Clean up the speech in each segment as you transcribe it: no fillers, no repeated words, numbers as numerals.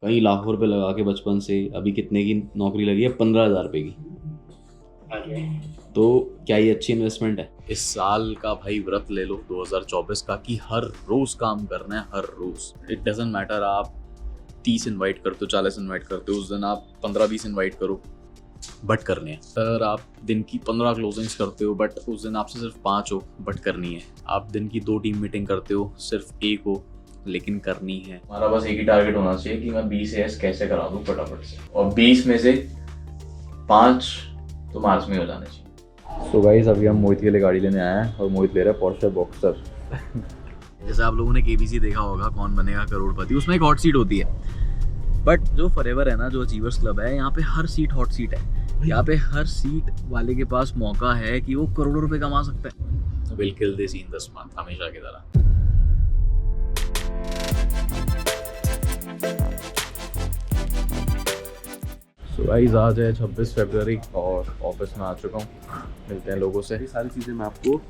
कई लाखों रुपए लगा के बचपन से अभी कितने की नौकरी लगी है, 15,000 रुपए की। अरे तो क्या ये अच्छी इन्वेस्टमेंट है? इस साल का भाई व्रत ले लो 2024 का कि हर रोज काम करना है, हर रोज। इट डजेंट मैटर आप 30 इनवाइट करते हो, 40 इनवाइट करते हो, उस दिन आप 15-20 इनवाइट करो, बट करने हैं। अगर आप दिन की 15 क्लोजिंग्स करते हो बट उस दिन आपसे सिर्फ 5 हो, बट करनी है। आप दिन की 2 टीम मीटिंग करते हो, सिर्फ 1 हो, लेकिन करनी है। हमारा बस एक ही टारगेट होना चाहिए कि मैं 20 एस कैसे करा दूं फटाफट से, और 20 में से 5 तो मार्च में हो जाने चाहिए। सो गाइस अभी हम मोहित के लिए गाड़ी लेने आए हैं और मोहित ले रहा है पोर्शे बॉक्सर। जैसे आप लोगों ने केबीसी देखा होगा, कौन बनेगा करोड़पति, उसमें एक हॉट सीट होती है। बट जो फॉरएवर है ना, जो अचीवर्स क्लब है, यहाँ पे हर सीट हॉट सीट है। यहाँ पे हर सीट वाले के पास मौका है कि वो करोड़ों रुपए कमा सकता है। Will kill this in this month, हमेशा की तरह। सो गाइस आज है 26 फरवरी और ऑफिस में आ चुका हूँ। मिलते हैं लोगों से, सारी चीज़ें मैं आपको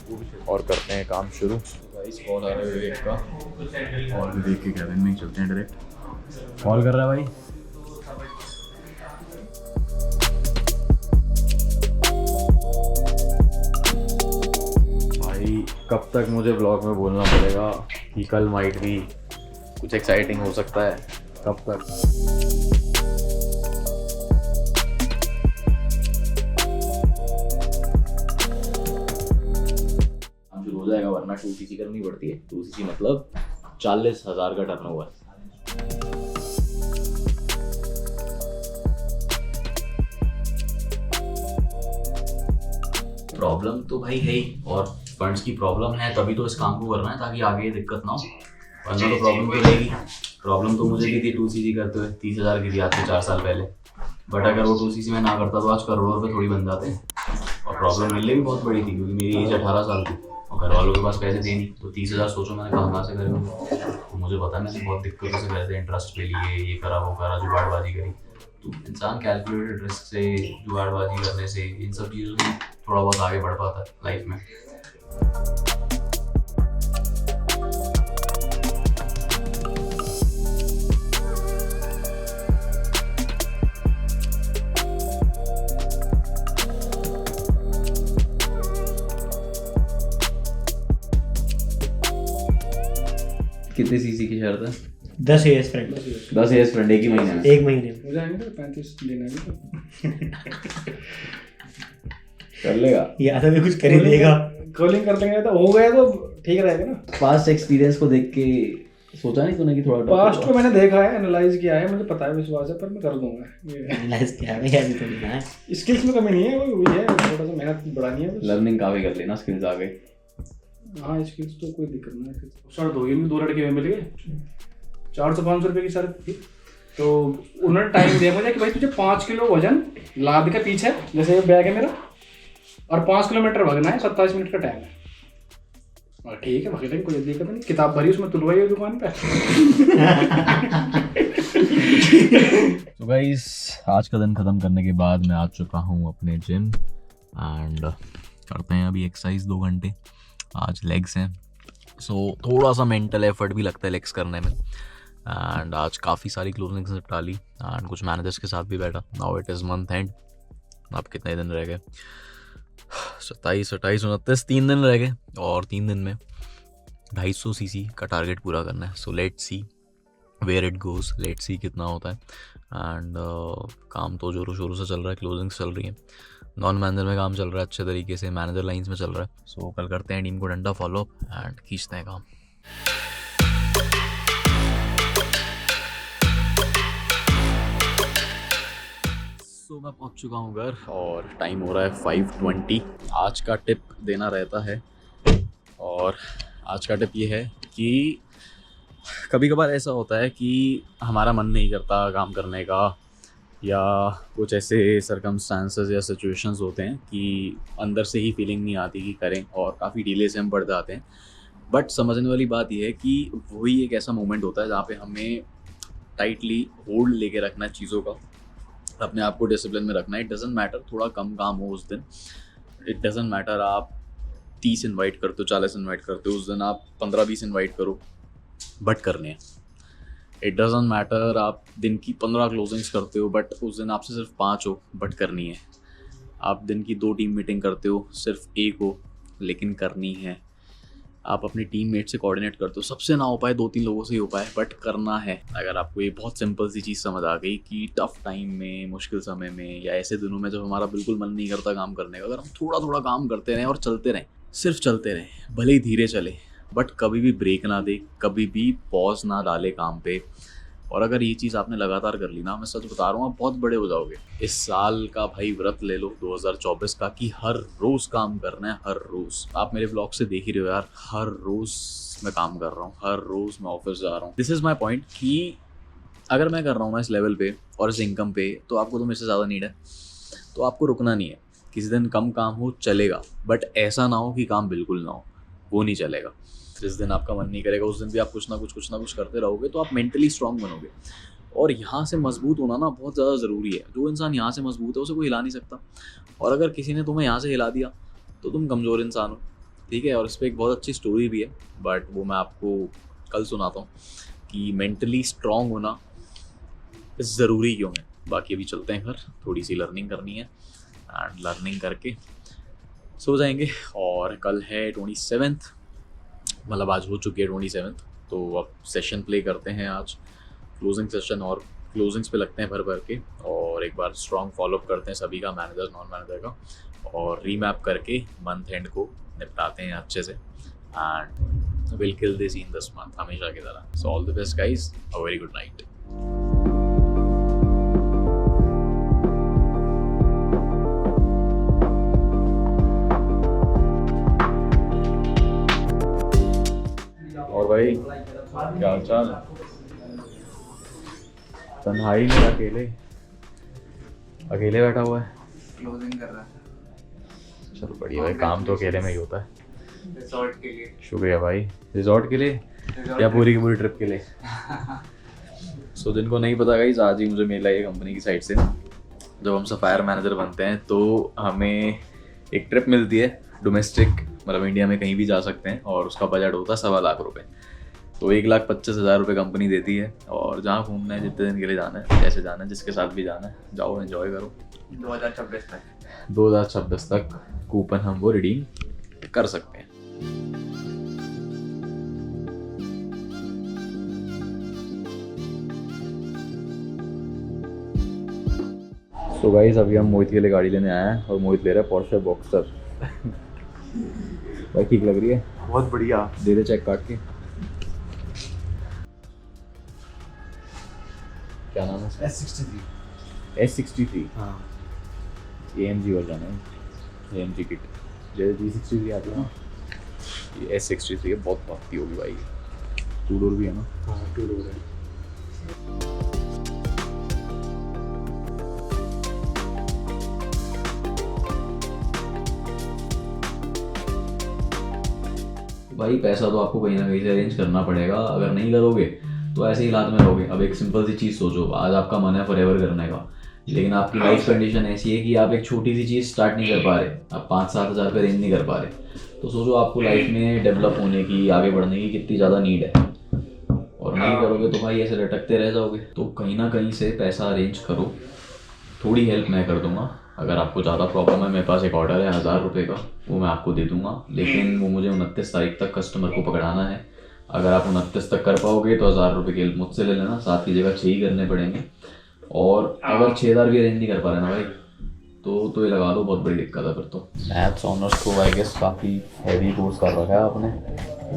और करते हैं काम शुरू। गाइस कॉल आ रहा है विवेक का, और भी देख के कैबिन में ही चलते हैं डायरेक्ट। कॉल कर रहा है भाई। भाई कब तक मुझे ब्लॉग में बोलना पड़ेगा कि कल माइट भी कुछ एक्साइटिंग हो सकता है? कब तक? हो जाएगा, वरना 2cc करनी पड़ती है। 2cc मतलब 40,000 का टर्नओवर। प्रॉब्लम तो भाई है ही, और फंड्स की प्रॉब्लम है, तभी तो इस काम को करना है ताकि आगे ये दिक्कत ना हो, वरना तो प्रॉब्लम तो रहेगी। प्रॉब्लम तो मुझे भी थी 2cc करते हुए, 30,000 की थी आज से 4 साल पहले। बट अगर वो 2cc में ना करता तो आज करोड़ों रुपए थोड़ी बन जाते। और प्रॉब्लम मेरे लिए भी बहुत बड़ी थी क्योंकि मेरी एज 18 साल थी और घर वालों के पास पैसे थे नहीं। तो 30,000 सोचो मैंने कहाँ से करेंगे। तो मुझे पता नहीं, बहुत दिक्कतों से करे थे, इंटरेस्ट पे लिए, ये करा वो करा, जुगाड़बाजी करी। तो इंसान कैलकुलेटेड रिस्क से, जुगाड़बाजी करने से, इन सब चीज़ों में थोड़ा बहुत आगे बढ़ पाता है लाइफ में। कितने सीसी की शर्त है? 10 एएस फ्रेंड 10 एस फ्रेंड एक ही महीने में? एक महीने में। हो जाएंगे तो 35 देना भी तो कर लेगा। या तो भी कुछ कर ही देगा। कॉलिंग कर लेंगे तो हो गया तो ठीक रहेगा ना। पास्ट एक्सपीरियंस को देख के सोचा नहीं तूने कि थोड़ा drop पास्ट होगा? को मैंने देखा है, एनालाइज किया है, मुझे पता है, विश्वास है, पर मैं कर दूंगा। एनालाइज क्या है अभी तो नहीं है। स्किल्स में कमी नहीं है, वो वही है, थोड़ा सा मेहनत बढ़ानी है बस। लर्निंग काफी कर लेना, स्किल्स आ गए। हाँ स्किल्स तो कोई दिक्कत नहीं है। शर्त होगी, 2 लड़के मिल गए, 400-500 रुपये की शर्त थी। तो उन्होंने टाइम दिया मुझे कि भाई तुझे 5 किलो वजन लाद के पीछे, जैसे ये बैग है मेरा, और 5 किलोमीटर भागना है, 27 मिनट का टाइम है। और ठीक है, भाग लेंगे, कोई दिक्कत नहीं। किताब भरी उसमें तुलवाई है दुकान पे। तो गाइस आज का दिन ख़त्म करने के बाद मैं आ चुका हूँ अपने जिम एंड करते हैं अभी एक्सरसाइज 2 घंटे। आज लेग्स हैं, सो थोड़ा सा मेंटल एफर्ट भी लगता है लेग्स करने में। एंड आज काफ़ी सारी क्लोजिंग्स निपटा ली एंड कुछ मैनेजर्स के साथ भी बैठा। Now it is month and. अब कितने दिन रह गए? 27, 28, 29, 3 दिन रह गए और 3 दिन में 250 सीसी का टारगेट पूरा करना है। So let's see where it goes, let's see कितना होता है। एंड काम तो जोरों शोरों से चल रहा है, क्लोजिंग्स चल रही है, नॉन मैनेजर में काम चल रहा है अच्छे तरीके से, मैनेजर लाइंस में चल रहा है। सो कल करते हैं टीम को डंडा फॉलो एंड खींचते हैं काम। सो मैं पहुंच चुका हूँ घर और टाइम हो रहा है 5:20। आज का टिप देना रहता है, और आज का टिप ये है कि कभी कभार ऐसा होता है कि हमारा मन नहीं करता काम करने का, या कुछ ऐसे सर्कमस्टांसेस या सिचुएशंस होते हैं कि अंदर से ही फीलिंग नहीं आती कि करें, और काफ़ी डिले से हम बढ़ जाते हैं। बट समझने वाली बात यह है कि वही एक ऐसा मोमेंट होता है जहाँ पे हमें टाइटली होल्ड लेके रखना है चीज़ों का, अपने आप को डिसिप्लिन में रखना है। इट डजेंट मैटर थोड़ा कम काम हो उस दिन, इट डजेंट मैटर आप 30 इन्वाइट करते हो, 40 इन्वाइट करते हो, उस दिन आप 15-20 इन्वाइट करो, बट करने हैं। इट डजेंट मैटर आप दिन की 15 क्लोजिंग्स करते हो बट उस दिन आपसे सिर्फ 5 हो बट करनी है। आप दिन की 2 टीम मीटिंग करते हो, सिर्फ 1 हो लेकिन करनी है। आप अपनी टीम मेट से कोऑर्डिनेट करते हो, सबसे ना हो पाए 2-3 लोगों से ही हो पाए बट करना है। अगर आपको ये बहुत सिंपल सी चीज़ समझ आ गई कि टफ टाइम में, मुश्किल समय में या ऐसे दिनों में जब हमारा बिल्कुल मन नहीं करता काम करने का, अगर हम थोड़ा थोड़ा काम करते रहें और चलते रहें, सिर्फ चलते रहें, भले ही धीरे चले बट कभी भी ब्रेक ना दे, कभी भी पॉज ना डाले काम पे। और अगर ये चीज़ आपने लगातार कर ली ना, मैं सच बता रहा हूँ आप बहुत बड़े हो जाओगे। इस साल का भाई व्रत ले लो 2024 का कि हर रोज़ काम करना है, हर रोज़। आप मेरे ब्लॉग से देख ही रहे हो यार, हर रोज़ मैं काम कर रहा हूँ, हर रोज़ मैं ऑफिस जा रहा हूँ। दिस इज़ माई पॉइंट कि अगर मैं कर रहा हूँ ना इस लेवल पे और इस इनकम पे, तो आपको तो मेरे से ज़्यादा नीड है, तो आपको रुकना नहीं है। किसी दिन कम काम हो चलेगा बट ऐसा ना हो कि काम बिल्कुल ना हो, वो नहीं चलेगा। जिस दिन आपका मन नहीं करेगा उस दिन भी आप कुछ ना कुछ करते रहोगे तो आप मेंटली स्ट्रांग बनोगे। और यहाँ से मजबूत होना ना बहुत ज़्यादा ज़रूरी है। जो इंसान यहाँ से मजबूत है उसे कोई हिला नहीं सकता, और अगर किसी ने तुम्हें यहाँ से हिला दिया तो तुम कमज़ोर इंसान हो, ठीक है। और इस पर एक बहुत अच्छी स्टोरी भी है बट वो मैं आपको कल सुनाता हूँ कि मेंटली स्ट्रांग होना ज़रूरी क्यों है। बाकी अभी चलते हैं घर, थोड़ी सी लर्निंग करनी है एंड लर्निंग करके सो जाएंगे। और कल है 27th, मतलब आज हो चुकी है 27th, तो अब सेशन प्ले करते हैं आज, क्लोजिंग सेशन, और क्लोजिंग्स पे लगते हैं भर भर के, और एक बार स्ट्रॉन्ग फॉलोअप करते हैं सभी का, मैनेजर नॉन मैनेजर का, और रीमैप करके मंथ एंड को निपटाते हैं अच्छे से and will kill this in this month हमेशा की तरह। So all the best guys, a very good night. और भाई क्या हाल चाल? तन्हाई में अकेले बैठा हुआ है, क्लोजिंग कर रहा है। चलो बढ़िया भाई, काम तो अकेले में ही होता है। रिजॉर्ट के लिए। शुक्रिया भाई। रिजॉर्ट के लिए या पूरी की पूरी ट्रिप के लिए? सो जिनको नहीं पता गाइस, आज ही मुझे मेल आई है कंपनी की साइड से, जब हम सफायर मैनेजर बनते हैं तो हमें एक ट्रिप मिलती है डोमेस्टिक, मतलब इंडिया में कहीं भी जा सकते हैं, और उसका बजट होता है 1.25 लाख रुपए। तो 1,25,000 रुपये कंपनी देती है, और जहाँ घूमना है, जितने दिन के लिए जाना है, जैसे जाना है, जिसके साथ भी जाना है, जाओ एंजॉय करो। 2026 तक कूपन हम वो रिडीम कर सकते हैं। तो गाइस अभी हम मोहित के लिए गाड़ी लेने आए हैं, और मोहित ले रहा है पोर्शे बॉक्सर। भाई ठीक लग रही है? बहुत बढ़िया। दे दे चेक काट के। क्या नाम है? S63। हाँ। AMG वर्जन है, AMG किट। जैसे G63 आती है ना, ये S63 है। बहुत भागती होगी भाई, 2 डोर भी है ना? हाँ 2 डोर है। भाई पैसा तो आपको कहीं ना कहीं से अरेंज करना पड़ेगा, अगर नहीं करोगे तो ऐसे ही हालात में रहोगे। अब एक सिंपल सी चीज़ सोचो, आज आपका मन है फॉरएवर करने का, लेकिन आपकी लाइफ कंडीशन ऐसी है कि आप एक छोटी सी चीज़ स्टार्ट नहीं कर पा रहे, आप 5-7 हज़ार रुपये अरेंज नहीं कर पा रहे, तो सोचो आपको लाइफ में डेवलप होने की, आगे बढ़ने की कितनी ज़्यादा नीड है, और नहीं करोगे तो भाई ऐसे लटकते रह जाओगे। तो कहीं ना कहीं से पैसा अरेंज करो, थोड़ी हेल्प मैं कर दूंगा। अगर आपको ज़्यादा प्रॉब्लम है, मेरे पास एक ऑर्डर है 1000 रुपये का, वो मैं आपको दे दूंगा, लेकिन वो मुझे 29 तारीख तक कस्टमर को पकड़ाना है। अगर आप 29 तक कर पाओगे तो 1000 रुपये की हेल्प मुझसे ले लेना, 7 की जगह 6 ही करने पड़ेंगे। और अगर 6000 भी अरेंज नहीं कर पा रहे ना भाई, तो ये लगा लो, बहुत बड़ी दिक्कत है फिर तो। मैथ्स ऑनर्स को आई गेस काफ़ी हैवी कोर्स कर रखा है आपने,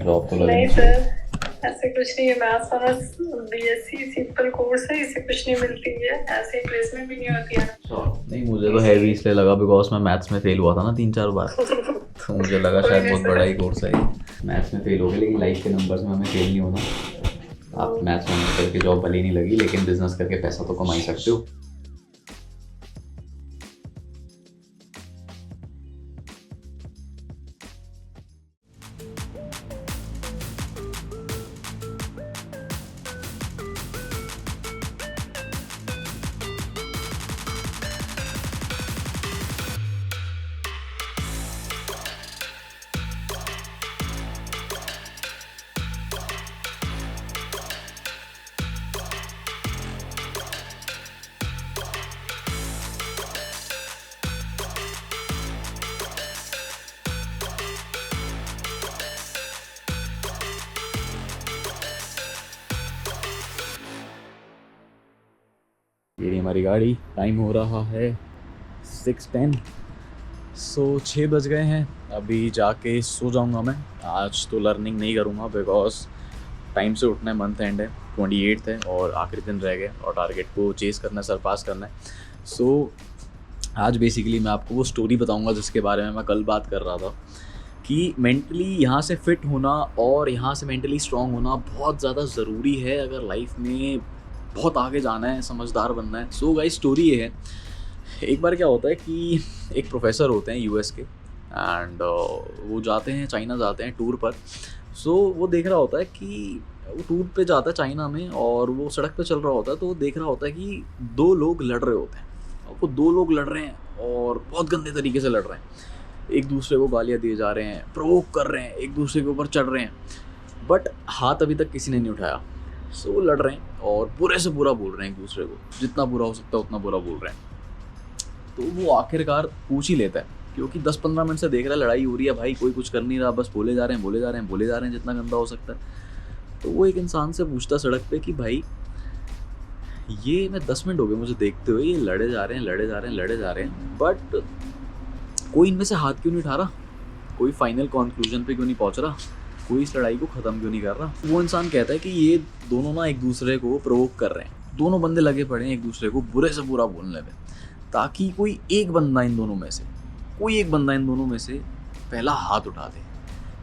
जॉब तो लगी नहीं सर, ऐसे कुछ नहीं है। Maths honours BSc simple course है, इससे कुछ नहीं मिलती है, ऐसे प्लेसमेंट भी नहीं होती है। नहीं, मुझे तो हैवी इसलिए लगा बिकॉज मैं मैथ्स में फेल हुआ था ना 3-4 बार, तो मुझे लगा शायद बहुत बड़ा ही कोर्स है। मैथ्स में फेल हो गया, लेकिन लाइफ के नंबर्स में हमें फेल नहीं होना। आप मैथ्स में करके जॉब भले नहीं लगी, लेकिन बिजनेस करके पैसा तो कमा ही सकते हो। ये रही हमारी गाड़ी। टाइम हो रहा है 6:10। सो 6 बज गए हैं। अभी जाके सो जाऊंगा मैं। आज तो लर्निंग नहीं करूंगा बिकॉज टाइम से उठना है, मंथ एंड है, 28 है और आखिरी दिन रह गए और टारगेट को चेस करना है, सरपास करना है। सो आज बेसिकली मैं आपको वो स्टोरी बताऊंगा जिसके बारे में मैं कल बात कर रहा था कि मेंटली यहाँ से फिट होना और यहाँ से मेंटली स्ट्रांग होना बहुत ज़्यादा ज़रूरी है अगर लाइफ में बहुत आगे जाना है, समझदार बनना है। सो गाइस स्टोरी ये है, एक बार क्या होता है कि एक प्रोफेसर होते हैं यूएस के एंड वो जाते हैं, चाइना जाते हैं टूर पर। सो वो देख रहा होता है कि वो टूर पे जाता है चाइना में और वो सड़क पे चल रहा होता है तो वो देख रहा होता है कि 2 लोग लड़ रहे होते हैं। वो 2 लोग लड़ रहे हैं और बहुत गंदे तरीके से लड़ रहे हैं, एक दूसरे को गालियाँ दिए जा रहे हैं, प्रोवोक कर रहे हैं, एक दूसरे के ऊपर चढ़ रहे हैं, बट हाथ अभी तक किसी ने नहीं उठाया। सो वो लड़ रहे हैं और बुरे से बुरा बोल रहे हैं एक दूसरे को, जितना बुरा हो सकता है उतना बुरा बोल रहे हैं। तो वो आखिरकार पूछ ही लेता है क्योंकि 10-15 मिनट से देख रहा है लड़ाई हो रही है, भाई कोई कुछ कर नहीं रहा, बस बोले जा रहे हैं जितना गंदा हो सकता है। तो वो एक इंसान से पूछता सड़क पे कि भाई ये मैं 10 मिनट हो गए मुझे देखते हुए, ये लड़े जा रहे हैं, बट कोई इनमें से हाथ क्यों नहीं उठा रहा, कोई फाइनल कंक्लूजन पे क्यों नहीं पहुंच रहा, कोई इस लड़ाई को ख़त्म क्यों नहीं कर रहा। वो इंसान कहता है कि ये दोनों ना एक दूसरे को प्रोवोक कर रहे हैं, दोनों बंदे लगे पड़े हैं एक दूसरे को बुरे से बुरा बोलने पे, ताकि कोई एक बंदा इन दोनों में से पहला हाथ उठा दे,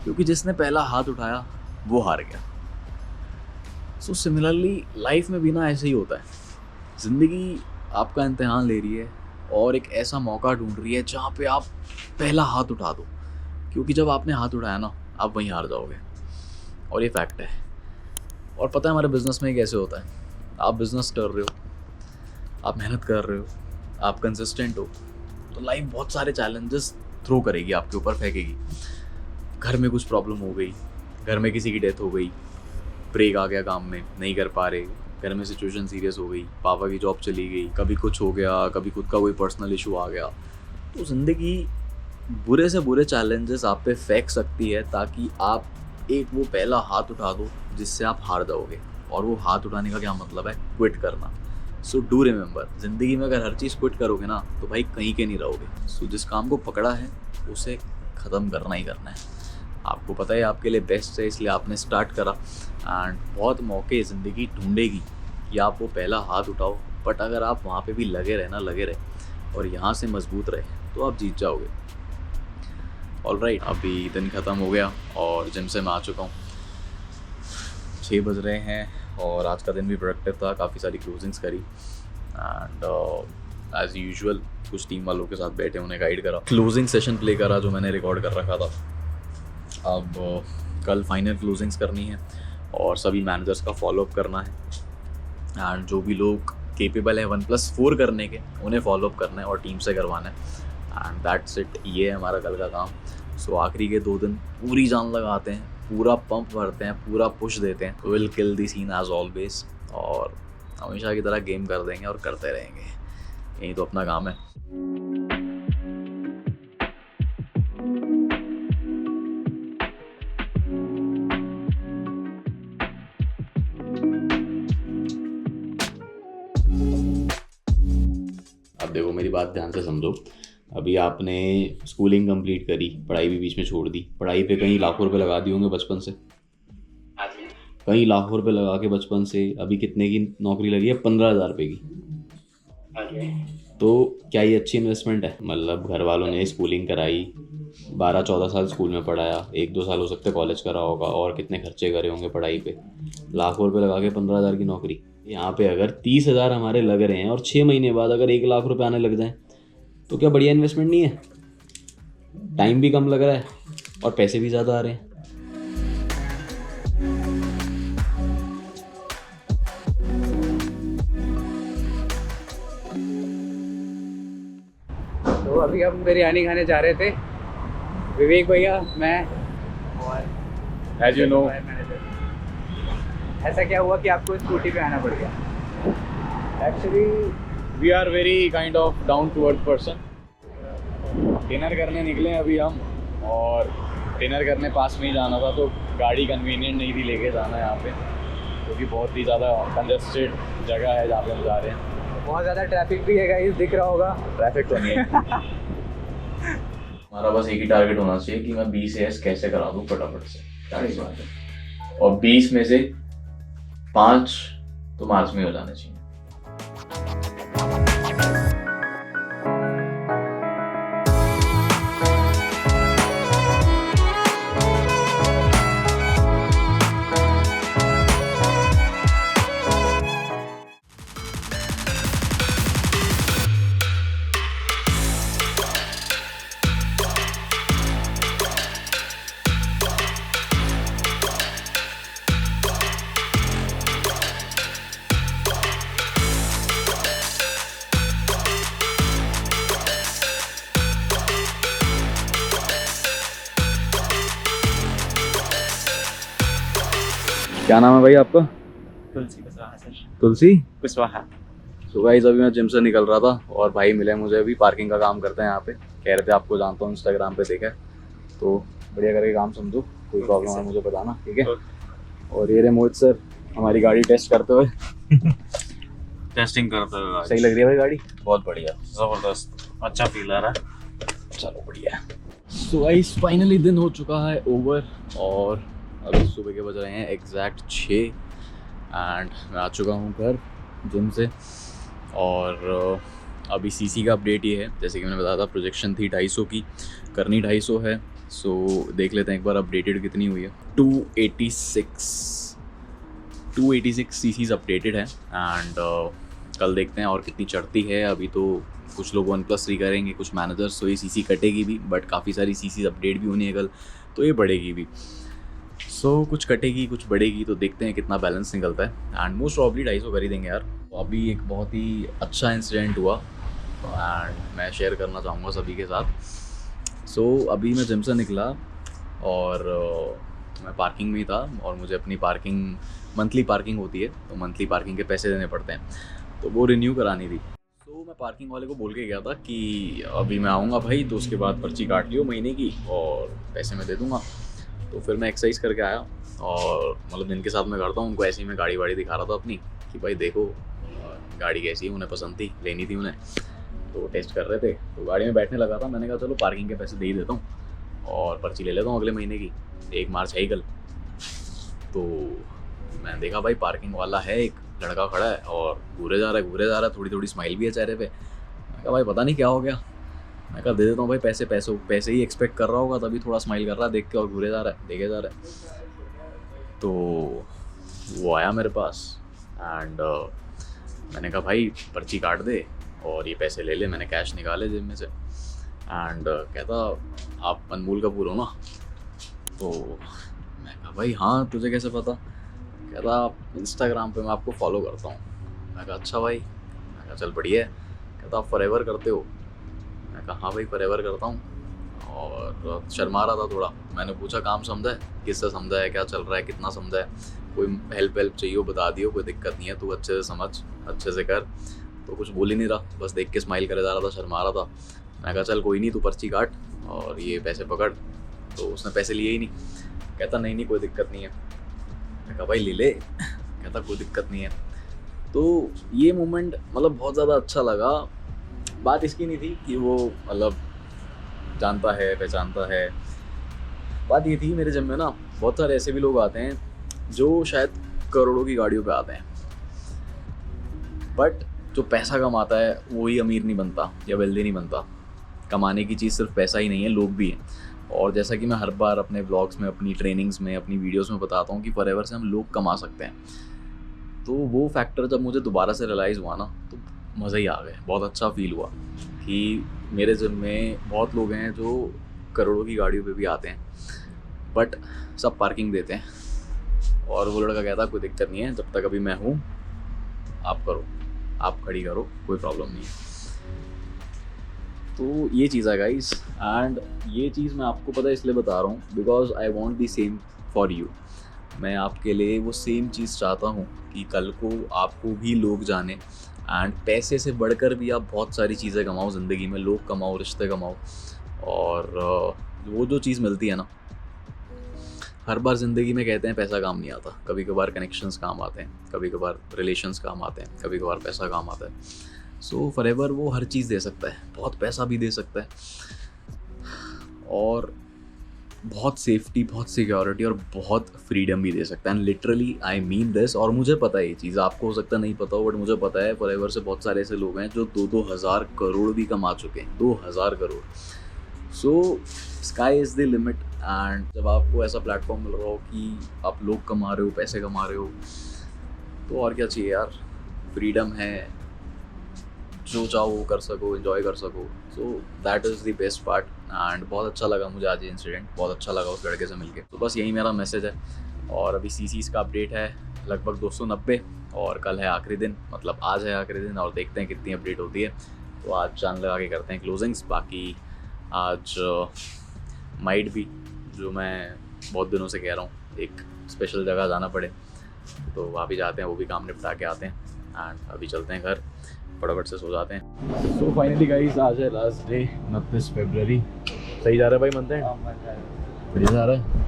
क्योंकि जिसने पहला हाथ उठाया वो हार गया। सो सिमिलरली लाइफ में भी ना ऐसे ही होता है, ज़िंदगी आपका इम्तिहान ले रही है और एक ऐसा मौका ढूंढ रही है जहाँ पे आप पहला हाथ उठा दो, क्योंकि जब आपने हाथ उठाया ना आप वहीं हार जाओगे और ये फैक्ट है। और पता है हमारे बिज़नेस में कैसे होता है, आप बिज़नेस कर रहे हो, आप मेहनत कर रहे हो, आप कंसिस्टेंट हो, तो लाइफ बहुत सारे चैलेंजेस थ्रो करेगी आपके ऊपर, फेंकेगी। घर में कुछ प्रॉब्लम हो गई, घर में किसी की डेथ हो गई, ब्रेक आ गया काम में, नहीं कर पा रहे, घर में सिचुएशन सीरियस हो गई, पापा की जॉब चली गई, कभी कुछ हो गया, कभी खुद का कोई पर्सनल इशू आ गया। तो ज़िंदगी बुरे से बुरे चैलेंजेस आप पे फेंक सकती है ताकि आप एक वो पहला हाथ उठा दो जिससे आप हार जाओगे। और वो हाथ उठाने का क्या मतलब है, क्विट करना। सो डू रिमेंबर, ज़िंदगी में अगर हर चीज़ क्विट करोगे ना तो भाई कहीं के नहीं रहोगे। सो जिस काम को पकड़ा है उसे ख़त्म करना ही करना है। आपको पता है आपके लिए बेस्ट है, इसलिए आपने स्टार्ट करा एंड बहुत मौके ज़िंदगी ढूंढेगी कि आप वो पहला हाथ उठाओ, बट अगर आप वहाँ पे भी लगे रहे और यहाँ से मजबूत रहे तो आप जीत जाओगे। ऑलराइट, अभी दिन ख़त्म हो गया और जिम से मैं आ चुका हूँ, 6 बज रहे हैं और आज का दिन भी प्रोडक्टिव था, काफ़ी सारी क्लोजिंग्स करी एंड एज यूजुअल कुछ टीम वालों के साथ बैठे, उन्हें गाइड करा, क्लोजिंग सेशन प्ले करा जो मैंने रिकॉर्ड कर रखा था। अब कल फाइनल क्लोजिंग्स करनी है और सभी मैनेजर्स का फॉलोअप करना है एंड जो भी लोग केपेबल है 1+4 करने के उन्हें फॉलोअप करना है और टीम से करवाना है एंड दैट्स इट। ये है हमारा कल का काम। सो आखिरी के 2 दिन पूरी जान लगाते हैं, पूरा पंप भरते हैं, पूरा पुश देते हैं, will kill the scene as always और हमेशा की तरह गेम कर देंगे और करते रहेंगे, यही तो अपना काम है। अब देखो मेरी बात ध्यान से समझो, अभी आपने स्कूलिंग कंप्लीट करी, पढ़ाई भी बीच में छोड़ दी, पढ़ाई पे कहीं लाखों रुपए लगा दिए होंगे बचपन से, कहीं लाखों रुपए लगा के बचपन से अभी कितने की नौकरी लगी है, 15,000 रुपये की। तो क्या ये अच्छी इन्वेस्टमेंट है? मतलब घर वालों ने स्कूलिंग कराई, 12-14 साल स्कूल में पढ़ाया, 1-2 साल हो सकते कॉलेज करा होगा और कितने खर्चे करे होंगे पढ़ाई पे, लाखों रुपए लगा के 15,000 की नौकरी। यहाँ पे अगर 30,000 हमारे लग रहे हैं और 6 महीने बाद अगर 1 लाख रुपए आने लग जाएं तो क्या बढ़िया इन्वेस्टमेंट नहीं है? टाइम भी कम लग रहा है और पैसे भी ज़्यादा आ रहे हैं। तो अभी हम बिरयानी खाने जा रहे थे, विवेक भैया, मैं और एज यू नो ऐसा क्या हुआ कि आपको स्कूटी पे आना पड़ गया? Actually we are very kind of down to earth person. Dinner करने निकले अभी हम और डिनर करने पास में ही जाना था तो गाड़ी कन्वीनियंट नहीं थी लेके जाना यहाँ पे, क्योंकि बहुत ही ज़्यादा कंजस्टेड जगह है जहाँ पे हम जा रहे हैं। बहुत ज़्यादा ट्रैफिक भी है गाइस, दिख रहा होगा। ट्रैफिक तो नहीं है। हमारा बस एक ही टारगेट होना चाहिए कि मैं 20 AS कैसे करा दूँ फटाफट से, That's it। और 20 में से 5 तो मार्च में हो जाने चाहिए। क्या नाम है भाई आपका? तुलसी कुशवाहा सर। तुलसी। कुशवाहा। तो गाइस अभी मैं जिम से निकल रहा था और भाई मिले मुझे, अभी पार्किंग का काम करते हैं यहाँ पे। कह रहे थे आपको जानता हूँ, इंस्टाग्राम पे देखा है, तो बढ़िया करके काम समझो, कोई प्रॉब्लम है मुझे बताना, ठीक है? और ये रहे मोहित सर हमारी गाड़ी टेस्ट करते हुए। टेस्टिंग करते हुए सही लग रही है भाई गाड़ी? बहुत बढ़िया, जबरदस्त, अच्छा फील आ रहा है। चलो बढ़िया। सो गाइस फाइनली दिन हो चुका है ओवर, और अभी सुबह के बज रहे हैं एग्जैक्ट 6 एंड मैं आ चुका हूँ घर जिम से। और अभी सीसी का अपडेट ये है, जैसे कि मैंने बताया था प्रोजेक्शन थी 250 की, करनी 250 है। सो देख लेते हैं एक बार अपडेटेड कितनी हुई है। 286 सीसीज अपडेटेड है एंड कल देखते हैं और कितनी चढ़ती है। अभी तो कुछ लोग 1+3 करेंगे, कुछ मैनेजर्स, तो ये सीसी कटेगी भी, बट काफ़ी सारी सीसीज अपडेट भी होनी है कल, तो ये बढ़ेगी भी। सो कुछ कटेगी कुछ बढ़ेगी, तो देखते हैं कितना बैलेंस निकलता है एंड मोस्ट प्रॉब्ली 250 कर ही देंगे यार। तो अभी एक बहुत ही अच्छा इंसिडेंट हुआ एंड मैं शेयर करना चाहूँगा सभी के साथ। सो अभी मैं जिम से निकला और मैं पार्किंग में ही था और मुझे अपनी पार्किंग, मंथली पार्किंग होती है तो मंथली पार्किंग के पैसे देने पड़ते हैं, तो वो रिन्यू करानी थी। तो मैं पार्किंग वाले को बोल के गया था कि अभी मैं आऊँगा भाई, तो उसके बाद पर्ची काट लियो महीने की और पैसे मैं दे दूँगा। तो फिर मैं एक्सरसाइज करके आया और मतलब जिनके साथ मैं करता हूँ उनको ऐसे ही मैं गाड़ी वाड़ी दिखा रहा था अपनी कि भाई देखो गाड़ी कैसी है, उन्हें पसंद थी, लेनी थी उन्हें, तो टेस्ट कर रहे थे। तो गाड़ी में बैठने लगा था, मैंने कहा चलो पार्किंग के पैसे दे ही देता हूँ और पर्ची ले लेता हूँ अगले महीने की, 1 मार्च है ही कल। तो मैं देखा भाई पार्किंग वाला है, एक लड़का खड़ा है और घूरे जा रहा है, थोड़ी थोड़ी स्माइल भी है चेहरे पे। मैं कहा भाई पता नहीं क्या हो गया, मैं कहा दे देता हूँ भाई पैसे ही एक्सपेक्ट कर रहा होगा, तभी थोड़ा स्माइल कर रहा है देख के और घूरे जा रहा है, देखे जा रहा है। तो वो आया मेरे पास एंड मैंने कहा भाई पर्ची काट दे और ये पैसे ले ले। मैंने कैश निकाले जेब में से एंड कहता आप अनमोल कपूर हो ना? तो मैं कहा भाई हाँ, तुझे कैसे पता? कहता इंस्टाग्राम पे मैं आपको फॉलो करता हूँ। मैं कहा अच्छा भाई। मैं कहा चल बढ़िया है। कहता आप फॉरएवर करते हो? मैं कहा हाँ भाई फॉरएवर करता हूँ। और शर्मा रहा था थोड़ा। मैंने पूछा काम समझा है? किससे समझा है, क्या चल रहा है, कितना समझा है, कोई हेल्प चाहिए हो बता दियो, कोई दिक्कत नहीं है, तू अच्छे से समझ, अच्छे से कर। तो कुछ बोल ही नहीं रहा, बस देख के स्माइल करे जा रहा था, शर्मा रहा था। मैं कहा चल कोई नहीं, तू पर्ची काट और ये पैसे पकड़। तो उसने पैसे लिए ही नहीं। कहता नहीं कोई दिक्कत नहीं है। मैं कहा भाई ले ले। कहता कोई दिक्कत नहीं है। तो ये मोमेंट मतलब बहुत ज़्यादा अच्छा लगा। बात इसकी नहीं थी कि वो मतलब जानता है पहचानता है, बात ये थी मेरे जिम में ना बहुत सारे ऐसे भी लोग आते हैं जो शायद करोड़ों की गाड़ियों पे आते हैं, बट जो पैसा कमाता है वही अमीर नहीं बनता या वेल्दी नहीं बनता। कमाने की चीज़ सिर्फ पैसा ही नहीं है, लोग भी हैं। और जैसा कि मैं हर बार अपने ब्लॉग्स में, अपनी ट्रेनिंग्स में, अपनी वीडियोस में बताता हूँ कि फॉरएवर से हम लोग कमा सकते हैं। तो वो फैक्टर जब मुझे दोबारा से रियलाइज़ हुआ ना तो मज़ा ही आ गया। बहुत अच्छा फील हुआ कि मेरे जिम में बहुत लोग हैं जो करोड़ों की गाड़ियों पे भी आते हैं, बट सब पार्किंग देते हैं। और वो लड़का कहता कोई दिक्कत नहीं है, जब तक अभी मैं हूँ आप करो, आप खड़ी करो, कोई प्रॉब्लम नहीं है। तो ये चीज़ है गाइस, एंड ये चीज़ मैं आपको पता है इसलिए बता रहा हूँ because I want the same for you. मैं आपके लिए वो सेम चीज़ चाहता हूँ कि कल को आपको भी लोग जाने एंड पैसे से बढ़कर भी आप बहुत सारी चीज़ें कमाओ ज़िंदगी में, लोग कमाओ, रिश्ते कमाओ। और वो जो चीज़ मिलती है ना हर बार ज़िंदगी में कहते हैं पैसा काम नहीं आता, कभी कभार कनेक्शंस काम आते हैं, कभी कभार रिलेशंस काम आते हैं, कभी कभार पैसा काम आता है। सो फॉरएवर वो हर चीज़ दे सकता है, बहुत पैसा भी दे सकता है और बहुत सेफ्टी, बहुत सिक्योरिटी और बहुत फ्रीडम भी दे सकता है। And literally I mean this. और मुझे पता है ये चीज़, आपको हो सकता है नहीं पता हो, बट मुझे पता है फॉरएवर से बहुत सारे ऐसे लोग हैं जो 2,000 करोड़ भी कमा चुके हैं, 2,000 crore. So sky is the limit. And जब आपको ऐसा प्लेटफॉर्म मिल रहा हो कि आप लोग कमा रहे हो, पैसे कमा रहे हो, तो और क्या चाहिए यार। फ्रीडम है, जो चाहो वो कर सको, एंजॉय कर सको। So that is the best part. And बहुत अच्छा लगा मुझे आज ये इंसिडेंट, बहुत अच्छा लगा उस लड़के से मिलके। तो बस यही मेरा मैसेज है। और अभी सीसीज का अपडेट है लगभग 290 और कल है आखिरी दिन, मतलब आज है आखिरी दिन और देखते हैं कितनी अपडेट होती है। तो आज जान लगा के करते हैं क्लोजिंग्स। बाकी आज माइट भी, जो मैं बहुत दिनों से कह रहा हूँ, एक स्पेशल जगह जाना पड़े तो वहाँ भी जाते हैं, वो भी काम निपटा के आते हैं। एंड अभी चलते हैं घर, फटाफट से सो जाते हैं। सो फाइनली गाइस, आज है लास्ट डे, 29 फरवरी। सही जा रहा है भाई मंथ एंड? बढ़िया जा रहा है।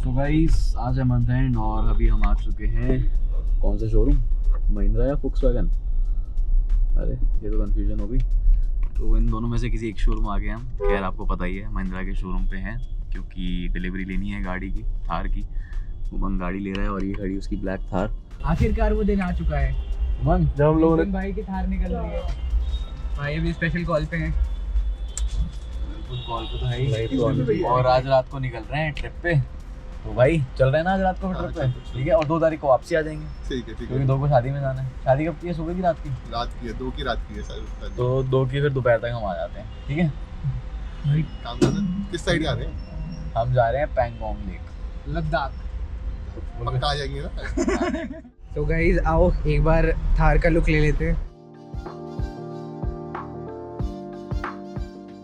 तो गाइस आज है मंथ एंड और अभी हम आ चुके हैं कौन से शोरूम, महिंद्रा या फोक्सवैगन? अरे ये तो कंफ्यूजन हो गई। तो इन दोनों में से किसी एक शोरूम आ गए हम। खैर आपको पता ही है महिंद्रा के शोरूम पे हैं, क्योंकि डिलीवरी लेनी है गाड़ी की, थार की। उमंग गाड़ी ले रहा है और ये खड़ी उसकी ब्लैक थार। आखिरकार वो दिन आ चुका है उमंग, जब हम लोगों ने भाई की थार निकल रही है। भाई अभी स्पेशल कॉल पे हैं। कॉल पे तो है ही, और आज रात को निकल रहे हैं ट्रिप पे। तो भाई चल रहे हैं ना आज रात को ट्रिप पे, ठीक है? और 2 तारीख को वापसी आ जाएंगे, ठीक है क्योंकि 2 को शादी में जाना है। शादी कब की है? सुबह की रात की? रात की है, 2 की रात की है सर। तो 2 की फिर दोपहर तक हम आ जाते हैं, ठीक है? काम करना किस साइड जा रहे हैं? हम जा रहे हैं पैंगोंग लेक, लद्दाख। पक्का आ जाएंगे ना? तो गाइस आओ एक बार थार का लुक ले लेते हैं।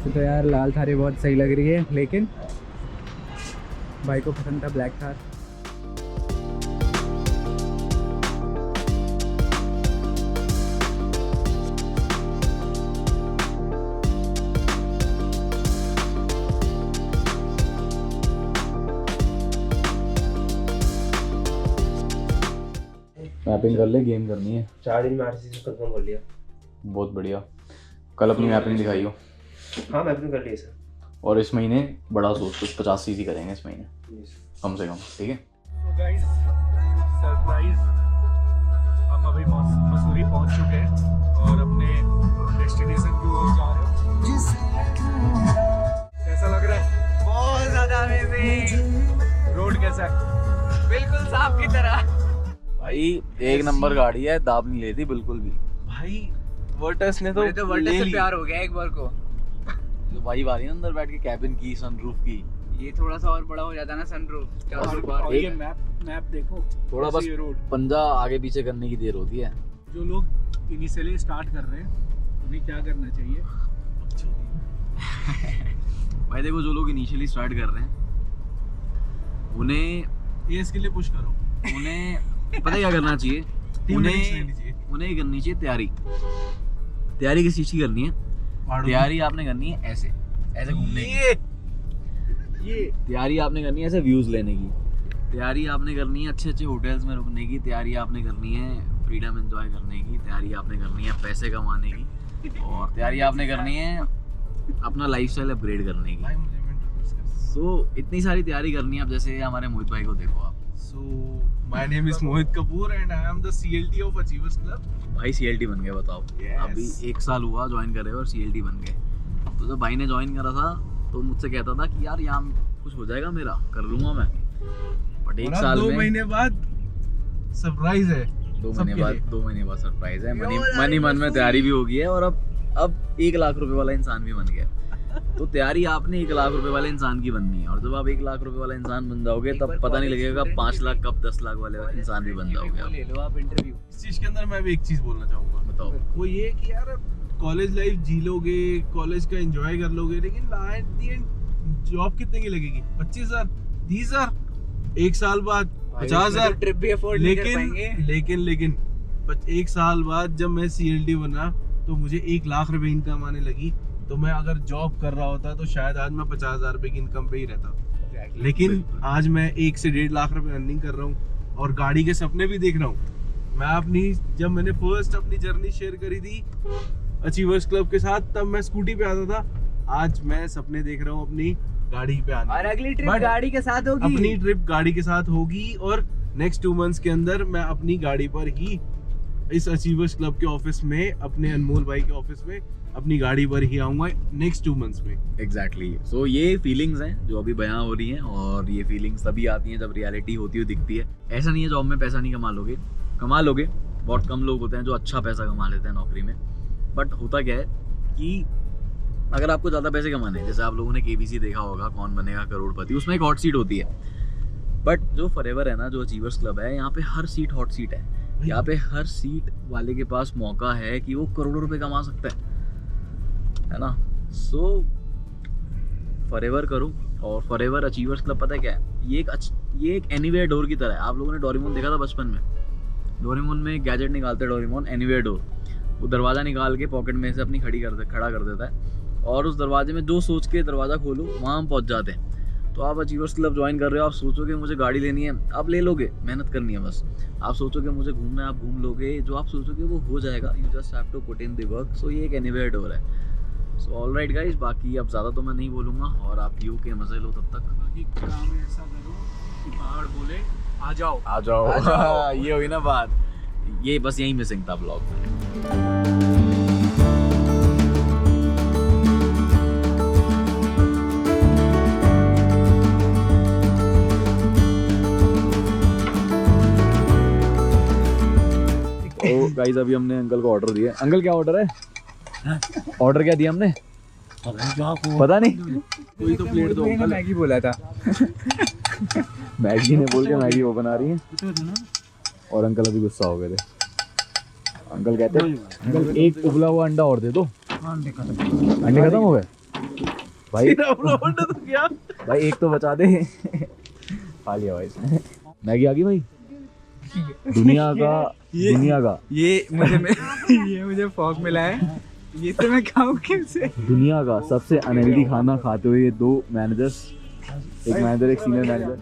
तो यार लाल थारें बहुत सही लग रही है, लेकिन भाई को पसंद था ब्लैक थार। मैपिंग कर ले, गेम करनी है। 4 दिन में आरसीसी कंफर्म कर लिया। बहुत बढ़िया। कल अपनी मैपिंग दिखाइयो। हाँ मैपिंग कर लिया सर। और इस महीने बड़ा सोच, कुछ 50 सीसी करेंगे इस महीने कम से कम, ठीक है? तो गाइस सरप्राइज, हम अभी मसूरी पहुंच चुके हैं और अपने डेस्टिनेशन की ओर जा रहे हो। कैसा लग रहा है? बहुत ज्यादा अमेजिंग। रोड कैसा है? बिल्कुल साफ की तरह। भाई एक नंबर गाड़ी है, दाब नहीं लेती बिल्कुल भी। भाई वर्टस ने तो वर्टस से प्यार हो गया एक बार को। जो भाई आ रही है अंदर बैठ के, कैबिन की, सनरूफ की, ये थोड़ा सा और बड़ा हो जाता ना सनरूफ। और ये मैप देखो, थोड़ा बस ये रोड। पंजा आगे पीछे करने की देर होती है। जो लोग इनिशियली स्टार्ट कर रहे हैं उन्हें क्या करना चाहिए? भाई देखो, जो लोग इनिशियली स्टार्ट कर रहे हैं उन्हें ये इसके लिए पुश करो। उन्हें पता है क्या करना चाहिए? उन्हें करनी चाहिए तैयारी। तैयारी किस चीज़ की करनी है? तैयारी आपने करनी है ऐसे ऐसे घूमने की। ये तैयारी आपने करनी है ऐसे व्यूज़ लेने की। तैयारी आपने करनी है अच्छे अच्छे होटल्स में रुकने की। तैयारी आपने करनी है फ्रीडम एंजॉय करने की। तैयारी आपने करनी है पैसे कमाने की। और तैयारी आपने करनी है अपना लाइफस्टाइल अपग्रेड करने की। सो इतनी सारी तैयारी करनी है। अब जैसे हमारे मोहित भाई को देखो आप। So my name is Mohit Kapoor and I am the CLT of Achievers Club. भाई CLT बन गए, बताओ। Yes. अभी 1 साल हुआ ज्वाइन करे और CLT बन गए। तो जब भाई ने ज्वाइन करा था तो मुझसे कहता था कि यार यहाँ कुछ हो जाएगा, मेरा कर लूँगा मैं। बट 1 साल में 2 महीने बाद सरप्राइज है। 2 महीने बाद सरप्राइज है। मनी मन में तैयारी भी हो गई है और अब 1 लाख रुपए वाला इंसान भी बन गया। तो तैयारी आपने 1 लाख रुपए वाले इंसान की बननी है। और जब आप 1 लाख रुपए वाला इंसान बन जाओगे तब पता नहीं लगेगा 5 लाख कब 10 लाख वाले इंसान भी बन जाओगे आप। ले लो आप इंटरव्यू। इस चीज के अंदर मैं भी एक चीज बोलना चाहूंगा। बताओ। वो ये कि यार कॉलेज लाइफ जी लोगे, कॉलेज का एंजॉय कर लोगे, लेकिन एट द एंड जॉब कितने की लगेगी? 25,000, 30,000? 1 साल बाद 50,000 ट्रिप भी अफोर्ड नहीं कर पाएंगे। लेकिन 1 साल बाद जब मैं CLD बना तो मुझे 1 लाख रुपए इनकम आने लगी। तो मैं अगर जॉब कर रहा होता तो शायद आज मैं 50,000 रुपए की इनकम पे ही रहता। लेकिन आज मैं 1 से 1.5 लाख रुपए अर्निंग कर रहा हूँ और गाड़ी के सपने भी देख रहा हूँ। मैं जब मैंने फर्स्ट अपनी जर्नी शेयर करी थी अचीवर्स क्लब के साथ, तब मैं स्कूटी पे आता था। आज मैं सपने देख रहा हूँ अपनी गाड़ी पे आने, और अगली ट्रिप गाड़ी के साथ होगी। अपनी ट्रिप गाड़ी के साथ होगी और नेक्स्ट 2 मंथ्स के अंदर मैं अपनी गाड़ी पर ही इस अचीवर्स क्लब के ऑफिस में, अपने अनमोल भाई के ऑफिस में अपनी गाड़ी पर ही आऊंगा नेक्स्ट 2 मंथ्स में। एग्जैक्टली। सो ये फीलिंग्स हैं जो अभी बयां हो रही हैं, और ये फीलिंग्स तभी आती हैं जब रियलिटी होती हुई दिखती है। ऐसा नहीं है जॉब में पैसा नहीं कमा लोगे। बहुत कम लोग होते हैं जो अच्छा पैसा कमा लेते हैं नौकरी में। बट होता क्या है कि अगर आपको ज़्यादा पैसे कमाने हैं, जैसे आप लोगों ने KBC देखा होगा, कौन बनेगा करोड़पति, उसमें एक हॉट सीट होती है। बट जो फॉरएवर है ना, जो अचीवर्स क्लब है, यहाँ पे हर सीट हॉट सीट है। यहाँ पे हर सीट वाले के पास मौका है कि वो करोड़ों रुपए कमा सकता है ना। सो फॉरएवर करो। और फॉरएवर अचीवर्स क्लब पता है क्या है, ये एक एनीवेयर डोर की तरह है। आप लोगों ने डोरेमोन देखा था बचपन में? डोरेमोन में गैजेट निकालते हैं डोरेमोन, एनीवेयर डोर। वो दरवाज़ा निकाल के पॉकेट में से अपनी खड़ा कर देता है, और उस दरवाजे में जो सोच के दरवाज़ा खोलो वहाँ हम पहुँच जाते हैं। तो आप अचीवर्स क्लब ज्वाइन कर रहे हो, आप सोचोगे मुझे गाड़ी लेनी है, आप ले लोगे, मेहनत करनी है बस। आप सोचोगे मुझे घूमना है, आप घूम लोगे। जो आप सोचोगे वो हो जाएगा। You just have to put in the work. So ये एक एनीवेयर डोर है। सो ऑलराइट गाइस, बाकी अब ज़्यादा तो मैं नहीं बोलूँगा, और आप यू के मज़े लो तब तक। बाकी काम ऐसा करो कि पहाड़ बोले आ जाओ। आ जाओ। ये हुई ना बात। ये बस यही मिसिंग था ब्लॉग में। तो गाइस अभी हमने अंकल को ऑर्डर दिया। अंकल क्या ऑर्डर है? ऑर्डर क्या दिया हमने? पता नहीं। कोई तो प्लेट दो। मैगी बोला था। मैगी ने बोल के मैगी वो बना रही है, और अंकल अभी गुस्सा हो गए थे। अंकल कहते हैं अंकल एक उबला हुआ अंडा और दे दो। अंडे खत्म हो गए भाई। भाई एक तो बचा दे। खा लिया भाई। मैगी आ गई भाई। दुनिया का ये मुझे फॉग मिला है। ये तो मैं खाऊं कैसे? दुनिया का सबसे अनहेल्दी खाना खाते हुए 2 मैनेजर्स, एक मैनेजर एक सीनियर मैनेजर।